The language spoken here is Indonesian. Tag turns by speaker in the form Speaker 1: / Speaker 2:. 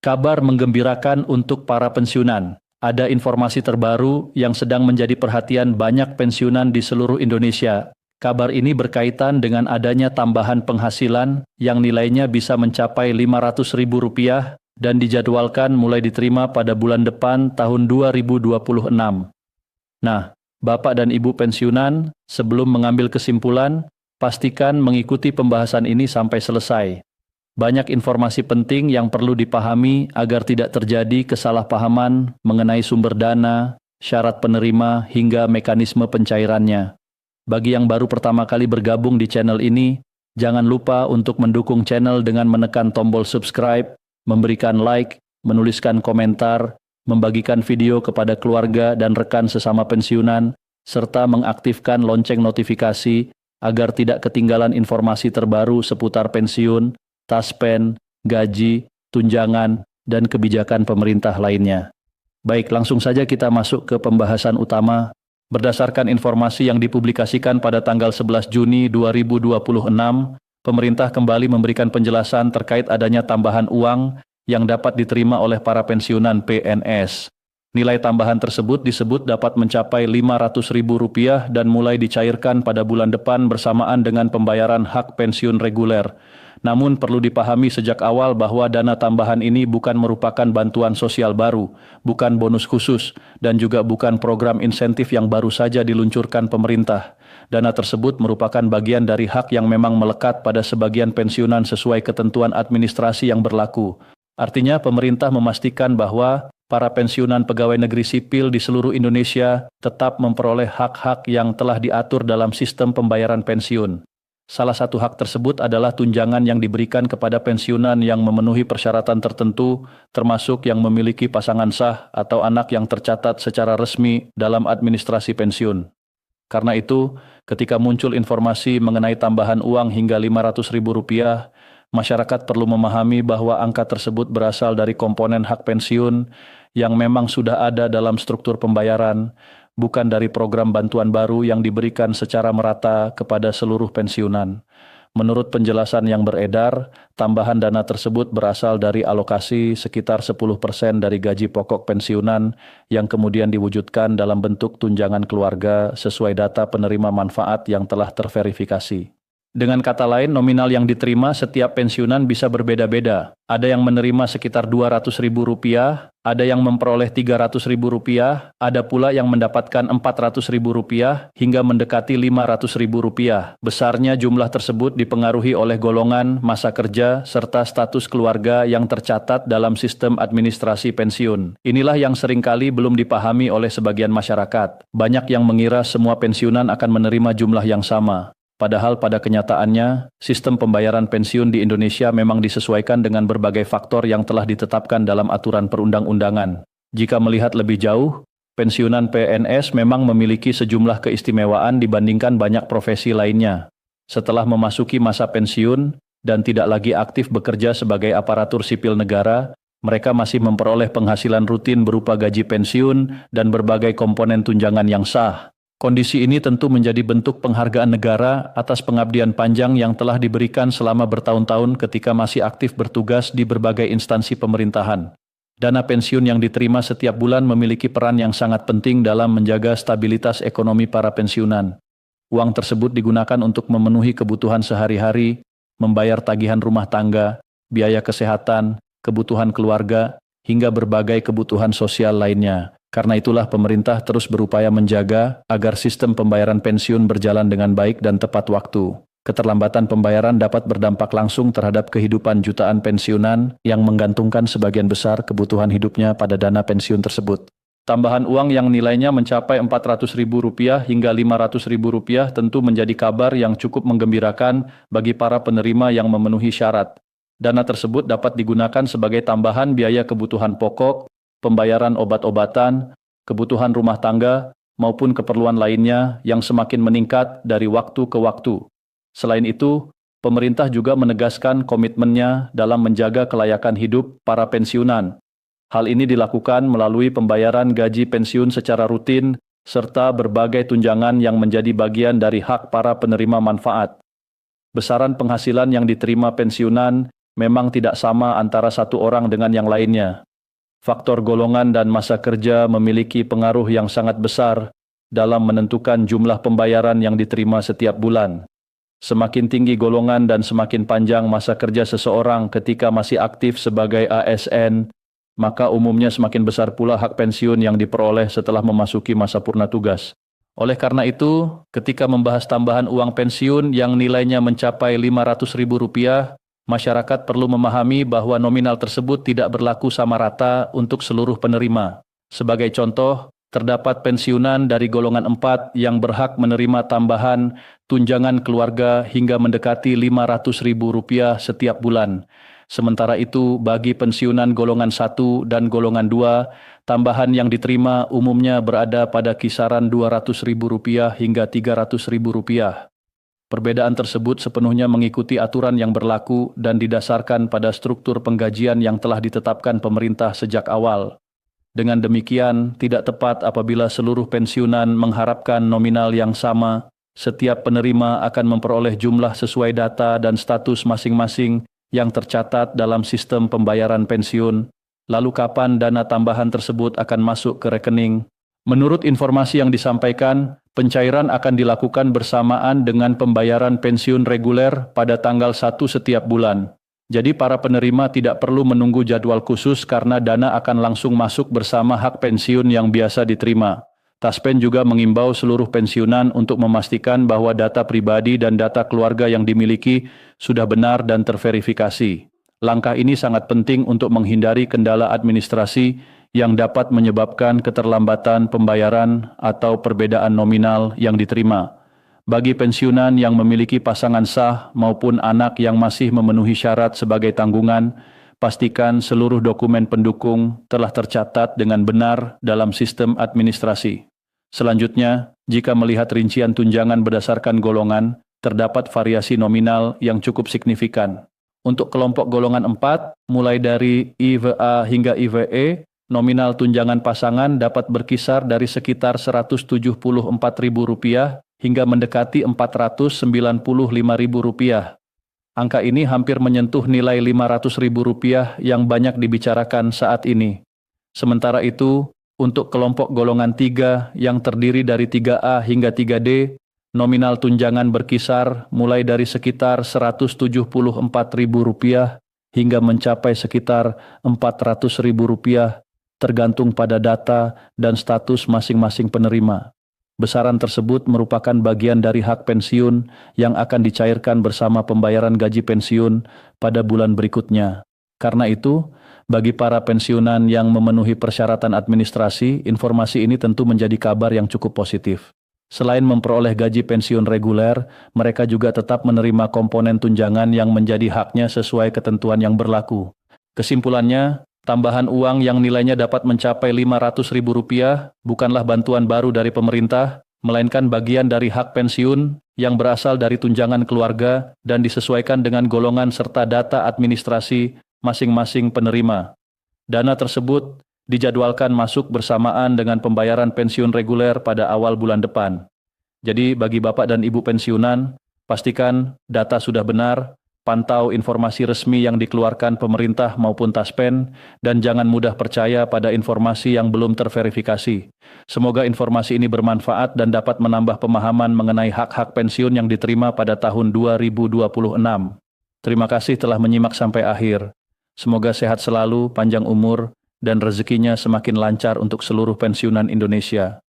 Speaker 1: Kabar menggembirakan untuk para pensiunan. Ada informasi terbaru yang sedang menjadi perhatian banyak pensiunan di seluruh Indonesia. Kabar ini berkaitan dengan adanya tambahan penghasilan yang nilainya bisa mencapai Rp500.000 dan dijadwalkan mulai diterima pada bulan depan tahun 2026. Nah, Bapak dan Ibu pensiunan, sebelum mengambil kesimpulan, pastikan mengikuti pembahasan ini sampai selesai. Banyak informasi penting yang perlu dipahami agar tidak terjadi kesalahpahaman mengenai sumber dana, syarat penerima, hingga mekanisme pencairannya. Bagi yang baru pertama kali bergabung di channel ini, jangan lupa untuk mendukung channel dengan menekan tombol subscribe, memberikan like, menuliskan komentar, membagikan video kepada keluarga dan rekan sesama pensiunan, serta mengaktifkan lonceng notifikasi agar tidak ketinggalan informasi terbaru seputar pensiun, taspen, gaji, tunjangan, dan kebijakan pemerintah lainnya. Baik, langsung saja kita masuk ke pembahasan utama. Berdasarkan informasi yang dipublikasikan pada tanggal 11 Juni 2026, pemerintah kembali memberikan penjelasan terkait adanya tambahan uang yang dapat diterima oleh para pensiunan PNS. Nilai tambahan tersebut disebut dapat mencapai Rp500.000 dan mulai dicairkan pada bulan depan bersamaan dengan pembayaran hak pensiun reguler. Namun perlu dipahami sejak awal bahwa dana tambahan ini bukan merupakan bantuan sosial baru, bukan bonus khusus, dan juga bukan program insentif yang baru saja diluncurkan pemerintah. Dana tersebut merupakan bagian dari hak yang memang melekat pada sebagian pensiunan sesuai ketentuan administrasi yang berlaku. Artinya pemerintah memastikan bahwa para pensiunan pegawai negeri sipil di seluruh Indonesia tetap memperoleh hak-hak yang telah diatur dalam sistem pembayaran pensiun. Salah satu hak tersebut adalah tunjangan yang diberikan kepada pensiunan yang memenuhi persyaratan tertentu, termasuk yang memiliki pasangan sah atau anak yang tercatat secara resmi dalam administrasi pensiun. Karena itu, ketika muncul informasi mengenai tambahan uang hingga Rp500.000, masyarakat perlu memahami bahwa angka tersebut berasal dari komponen hak pensiun yang memang sudah ada dalam struktur pembayaran, bukan dari program bantuan baru yang diberikan secara merata kepada seluruh pensiunan. Menurut penjelasan yang beredar, tambahan dana tersebut berasal dari alokasi sekitar 10% dari gaji pokok pensiunan yang kemudian diwujudkan dalam bentuk tunjangan keluarga sesuai data penerima manfaat yang telah terverifikasi. Dengan kata lain, nominal yang diterima setiap pensiunan bisa berbeda-beda. Ada yang menerima sekitar Rp200.000, ada yang memperoleh Rp300.000, ada pula yang mendapatkan Rp400.000 hingga mendekati Rp500.000. Besarnya jumlah tersebut dipengaruhi oleh golongan, masa kerja, serta status keluarga yang tercatat dalam sistem administrasi pensiun. Inilah yang seringkali belum dipahami oleh sebagian masyarakat. Banyak yang mengira semua pensiunan akan menerima jumlah yang sama. Padahal pada kenyataannya, sistem pembayaran pensiun di Indonesia memang disesuaikan dengan berbagai faktor yang telah ditetapkan dalam aturan perundang-undangan. Jika melihat lebih jauh, pensiunan PNS memang memiliki sejumlah keistimewaan dibandingkan banyak profesi lainnya. Setelah memasuki masa pensiun dan tidak lagi aktif bekerja sebagai aparatur sipil negara, mereka masih memperoleh penghasilan rutin berupa gaji pensiun dan berbagai komponen tunjangan yang sah. Kondisi ini tentu menjadi bentuk penghargaan negara atas pengabdian panjang yang telah diberikan selama bertahun-tahun ketika masih aktif bertugas di berbagai instansi pemerintahan. Dana pensiun yang diterima setiap bulan memiliki peran yang sangat penting dalam menjaga stabilitas ekonomi para pensiunan. Uang tersebut digunakan untuk memenuhi kebutuhan sehari-hari, membayar tagihan rumah tangga, biaya kesehatan, kebutuhan keluarga, hingga berbagai kebutuhan sosial lainnya. Karena itulah pemerintah terus berupaya menjaga agar sistem pembayaran pensiun berjalan dengan baik dan tepat waktu. Keterlambatan pembayaran dapat berdampak langsung terhadap kehidupan jutaan pensiunan yang menggantungkan sebagian besar kebutuhan hidupnya pada dana pensiun tersebut. Tambahan uang yang nilainya mencapai Rp400.000 hingga Rp500.000 tentu menjadi kabar yang cukup menggembirakan bagi para penerima yang memenuhi syarat. Dana tersebut dapat digunakan sebagai tambahan biaya kebutuhan pokok, pembayaran obat-obatan, kebutuhan rumah tangga, maupun keperluan lainnya yang semakin meningkat dari waktu ke waktu. Selain itu, pemerintah juga menegaskan komitmennya dalam menjaga kelayakan hidup para pensiunan. Hal ini dilakukan melalui pembayaran gaji pensiun secara rutin, serta berbagai tunjangan yang menjadi bagian dari hak para penerima manfaat. Besaran penghasilan yang diterima pensiunan memang tidak sama antara satu orang dengan yang lainnya. Faktor golongan dan masa kerja memiliki pengaruh yang sangat besar dalam menentukan jumlah pembayaran yang diterima setiap bulan. Semakin tinggi golongan dan semakin panjang masa kerja seseorang ketika masih aktif sebagai ASN, maka umumnya semakin besar pula hak pensiun yang diperoleh setelah memasuki masa purna tugas. Oleh karena itu, ketika membahas tambahan uang pensiun yang nilainya mencapai Rp500.000, masyarakat perlu memahami bahwa nominal tersebut tidak berlaku sama rata untuk seluruh penerima. Sebagai contoh, terdapat pensiunan dari golongan 4 yang berhak menerima tambahan tunjangan keluarga hingga mendekati Rp500.000 setiap bulan. Sementara itu, bagi pensiunan golongan 1 dan golongan 2, tambahan yang diterima umumnya berada pada kisaran Rp200.000 hingga Rp300.000. Perbedaan tersebut sepenuhnya mengikuti aturan yang berlaku dan didasarkan pada struktur penggajian yang telah ditetapkan pemerintah sejak awal. Dengan demikian, tidak tepat apabila seluruh pensiunan mengharapkan nominal yang sama. Setiap penerima akan memperoleh jumlah sesuai data dan status masing-masing yang tercatat dalam sistem pembayaran pensiun. Lalu kapan dana tambahan tersebut akan masuk ke rekening? Menurut informasi yang disampaikan, pencairan akan dilakukan bersamaan dengan pembayaran pensiun reguler pada tanggal 1 setiap bulan. Jadi para penerima tidak perlu menunggu jadwal khusus karena dana akan langsung masuk bersama hak pensiun yang biasa diterima. Taspen juga mengimbau seluruh pensiunan untuk memastikan bahwa data pribadi dan data keluarga yang dimiliki sudah benar dan terverifikasi. Langkah ini sangat penting untuk menghindari kendala administrasi yang dapat menyebabkan keterlambatan pembayaran atau perbedaan nominal yang diterima. Bagi pensiunan yang memiliki pasangan sah maupun anak yang masih memenuhi syarat sebagai tanggungan, pastikan seluruh dokumen pendukung telah tercatat dengan benar dalam sistem administrasi. Selanjutnya, jika melihat rincian tunjangan berdasarkan golongan, terdapat variasi nominal yang cukup signifikan. Untuk kelompok golongan 4, mulai dari IVA hingga IVE, nominal tunjangan pasangan dapat berkisar dari sekitar Rp174.000 hingga mendekati Rp495.000. Angka ini hampir menyentuh nilai Rp500.000 yang banyak dibicarakan saat ini. Sementara itu, untuk kelompok golongan 3 yang terdiri dari 3A hingga 3D, nominal tunjangan berkisar mulai dari sekitar Rp174.000 hingga mencapai sekitar Rp400.000, tergantung pada data dan status masing-masing penerima. Besaran tersebut merupakan bagian dari hak pensiun yang akan dicairkan bersama pembayaran gaji pensiun pada bulan berikutnya. Karena itu, bagi para pensiunan yang memenuhi persyaratan administrasi, informasi ini tentu menjadi kabar yang cukup positif. Selain memperoleh gaji pensiun reguler, mereka juga tetap menerima komponen tunjangan yang menjadi haknya sesuai ketentuan yang berlaku. Kesimpulannya, tambahan uang yang nilainya dapat mencapai Rp500.000 bukanlah bantuan baru dari pemerintah, melainkan bagian dari hak pensiun yang berasal dari tunjangan keluarga dan disesuaikan dengan golongan serta data administrasi masing-masing penerima. Dana tersebut dijadwalkan masuk bersamaan dengan pembayaran pensiun reguler pada awal bulan depan. Jadi bagi Bapak dan Ibu pensiunan, pastikan data sudah benar, pantau informasi resmi yang dikeluarkan pemerintah maupun Taspen, dan jangan mudah percaya pada informasi yang belum terverifikasi. Semoga informasi ini bermanfaat dan dapat menambah pemahaman mengenai hak-hak pensiun yang diterima pada tahun 2026. Terima kasih telah menyimak sampai akhir. Semoga sehat selalu, panjang umur, dan rezekinya semakin lancar untuk seluruh pensiunan Indonesia.